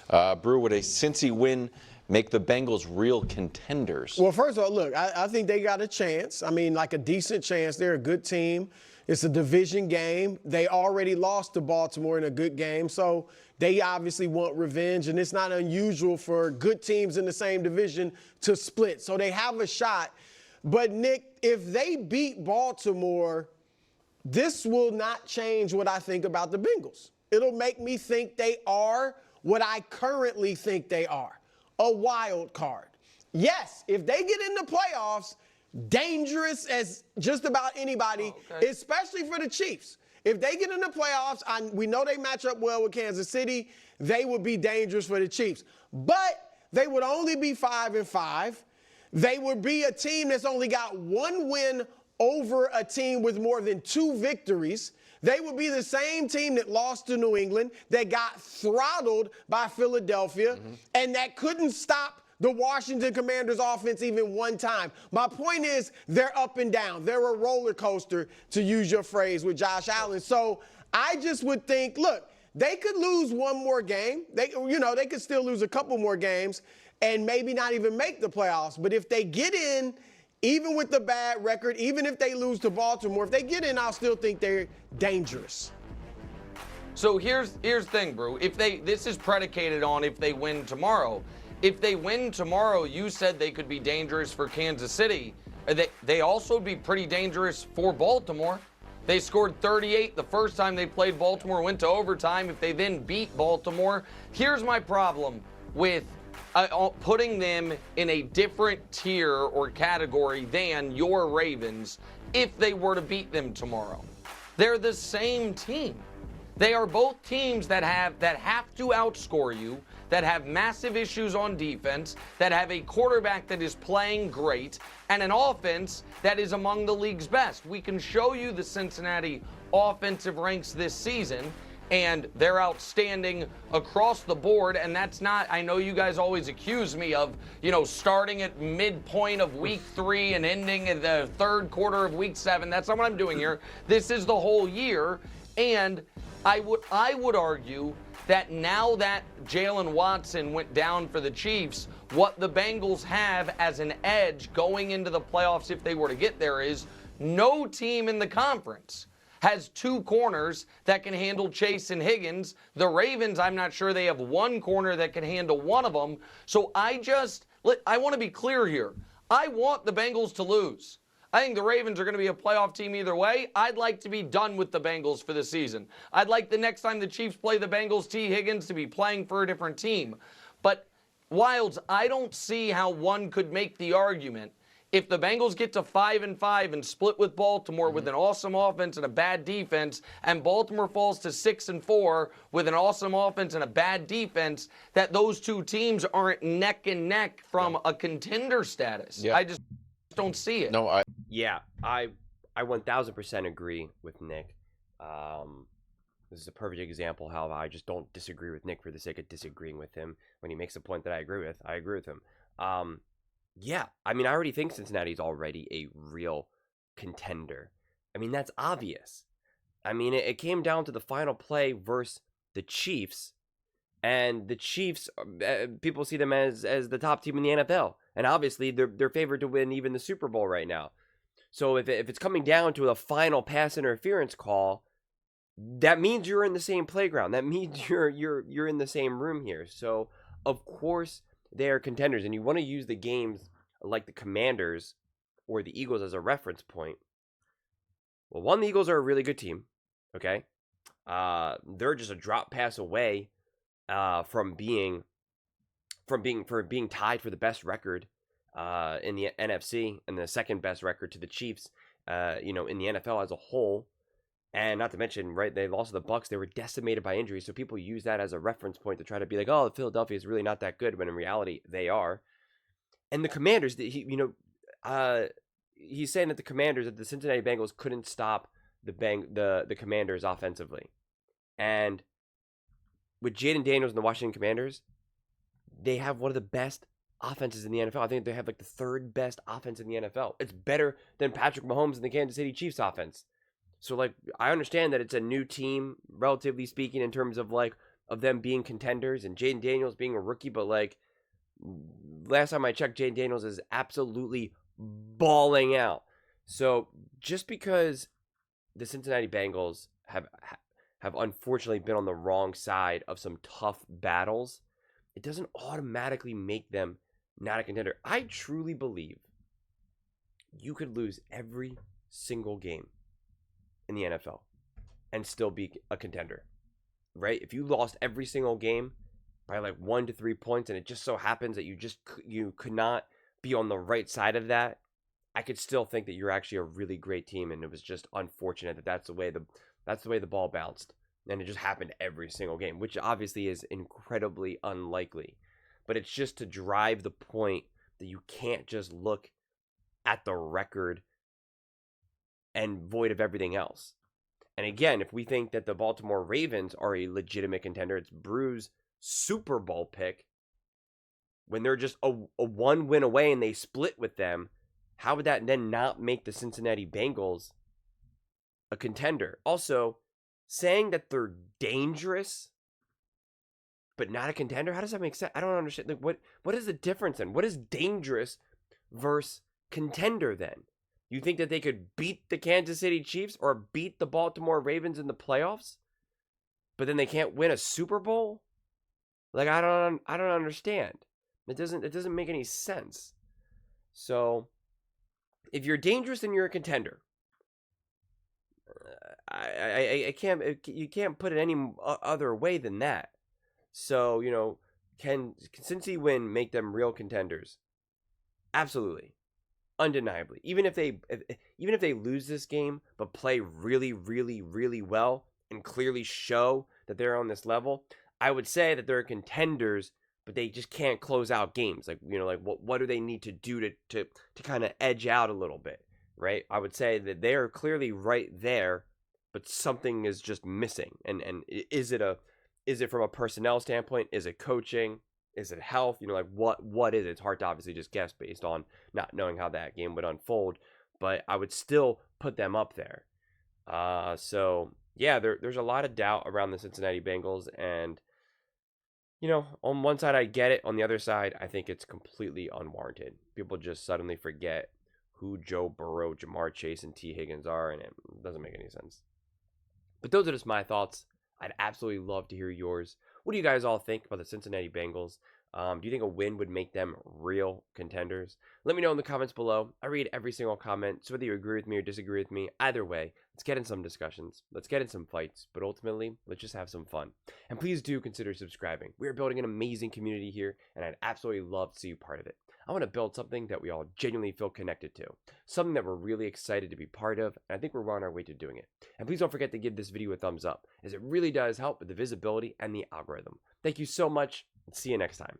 Brew, would a Cincy win make the Bengals real contenders? Well, first of all, look, I think they got a chance. I mean, like a decent chance. They're a good team. It's a division game. They already lost to Baltimore in a good game, so they obviously want revenge, and it's not unusual for good teams in the same division to split. So they have a shot. But, Nick, if they beat Baltimore, this will not change what I think about the Bengals. It'll make me think they are what I currently think they are, a wild card. Yes, if they get in the playoffs, dangerous as just about anybody, especially for the Chiefs. If they get in the playoffs, we know they match up well with Kansas City, they would be dangerous for the Chiefs. But they would only be 5-5. They would be a team that's only got one win over a team with more than 2 victories. They would be the same team that lost to New England, that got throttled by Philadelphia, and that couldn't stop the Washington Commanders offense even one time. My point is they're up and down. They're a roller coaster, to use your phrase, with Josh Allen. So I just would think, look, they could lose one more game. They could still lose a couple more games and maybe not even make the playoffs. But if they get in, even with the bad record, even if they lose to Baltimore, if they get in, I'll still think they're dangerous. So here's the thing, Brew. This is predicated on if they win tomorrow. If they win tomorrow, you said they could be dangerous for Kansas City. They also would be pretty dangerous for Baltimore. They scored 38 the first time they played Baltimore, went to overtime. If they then beat Baltimore, here's my problem with putting them in a different tier or category than your Ravens if they were to beat them tomorrow. They're the same team. They are both teams that have to outscore you, that have massive issues on defense, that have a quarterback that is playing great, and an offense that is among the league's best. We can show you the Cincinnati offensive ranks this season, and they're outstanding across the board, and that's not, I know you guys always accuse me of, starting at midpoint of week 3 and ending at the third quarter of week 7. That's not what I'm doing here. This is the whole year, and I would argue that now that Jalen Watson went down for the Chiefs, what the Bengals have as an edge going into the playoffs if they were to get there is no team in the conference has 2 corners that can handle Chase and Higgins. The Ravens, I'm not sure they have 1 corner that can handle one of them. So I want to be clear here. I want the Bengals to lose. I think the Ravens are going to be a playoff team either way. I'd like to be done with the Bengals for the season. I'd like the next time the Chiefs play the Bengals, T. Higgins to be playing for a different team. But, Wilds, I don't see how one could make the argument if the Bengals get to 5-5 and split with Baltimore with an awesome offense and a bad defense, and Baltimore falls to 6-4 with an awesome offense and a bad defense, that those 2 teams aren't neck and neck from a contender status. Yeah. I just don't see it. No, Yeah, I 1000% agree with Nick. This is a perfect example how I just don't disagree with Nick for the sake of disagreeing with him. When he makes a point that I agree with him. Yeah, I mean, I already think Cincinnati's already a real contender. I mean, that's obvious. I mean, it came down to the final play versus the Chiefs, and the Chiefs, people see them as the top team in the NFL, and obviously they're favored to win even the Super Bowl right now. So if it's coming down to a final pass interference call, that means you're in the same playground. That means you're in the same room here. So of course they are contenders, and you want to use the games like the Commanders or the Eagles as a reference point. Well, one, the Eagles are a really good team. Okay, they're just a drop pass away from being tied for the best record in the NFC and the second best record to the Chiefs, in the NFL as a whole. And not to mention, right, they lost to the Bucks. They were decimated by injuries, so people use that as a reference point to try to be like, oh, Philadelphia is really not that good, when in reality they are. And the Commanders, he's saying that the Cincinnati Bengals couldn't stop the Commanders offensively. And with Jaden Daniels and the Washington Commanders, they have one of the best offenses in the NFL. I think they have like the 3rd best offense in the NFL. It's better than Patrick Mahomes and the Kansas City Chiefs offense. So, like, I understand that it's a new team, relatively speaking, in terms of, like, of them being contenders and Jaden Daniels being a rookie, but like last time I checked, Jaden Daniels is absolutely balling out. So just because the Cincinnati Bengals have unfortunately been on the wrong side of some tough battles, it doesn't automatically make them not a contender. I truly believe you could lose every single game in the NFL and still be a contender, right? If you lost every single game by like 1 to 3 points and it just so happens that you could not be on the right side of that, I could still think that you're actually a really great team, and it was just unfortunate that that's the way the ball bounced, and it just happened every single game, which obviously is incredibly unlikely. But it's just to drive the point that you can't just look at the record and void of everything else. And again, if we think that the Baltimore Ravens are a legitimate contender, it's Brew's Super Bowl pick. When they're just a 1 win away and they split with them, how would that then not make the Cincinnati Bengals a contender? Also, saying that they're dangerous but not a contender, how does that make sense? I don't understand. Like, what is the difference then? What is dangerous versus contender then? You think that they could beat the Kansas City Chiefs or beat the Baltimore Ravens in the playoffs, but then they can't win a Super Bowl? Like, I don't understand. It doesn't make any sense. So, if you're dangerous and you're a contender, you can't put it any other way than that. So, can Cincy win make them real contenders? Absolutely. Undeniably. Even if they lose this game but play really, really, really well and clearly show that they're on this level, I would say that they're contenders, but they just can't close out games. Like, what do they need to do to kind of edge out a little bit, right? I would say that they are clearly right there, but something is just missing. And is it from a personnel standpoint? Is it coaching? Is it health? What is it? It's hard to obviously just guess based on not knowing how that game would unfold, but I would still put them up there. So yeah, there's a lot of doubt around the Cincinnati Bengals, and on one side I get it, on the other side I think it's completely unwarranted. People just suddenly forget who Joe Burrow, Jamar Chase, and T. Higgins are, and it doesn't make any sense. But those are just my thoughts. I'd absolutely love to hear yours. What do you guys all think about the Cincinnati Bengals? Do you think a win would make them real contenders? Let me know in the comments below. I read every single comment, so whether you agree with me or disagree with me, either way, let's get in some discussions. Let's get in some fights, but ultimately, let's just have some fun. And please do consider subscribing. We are building an amazing community here, and I'd absolutely love to see you part of it. I want to build something that we all genuinely feel connected to, something that we're really excited to be part of, and I think we're on our way to doing it. And please don't forget to give this video a thumbs up, as it really does help with the visibility and the algorithm. Thank you so much, and see you next time.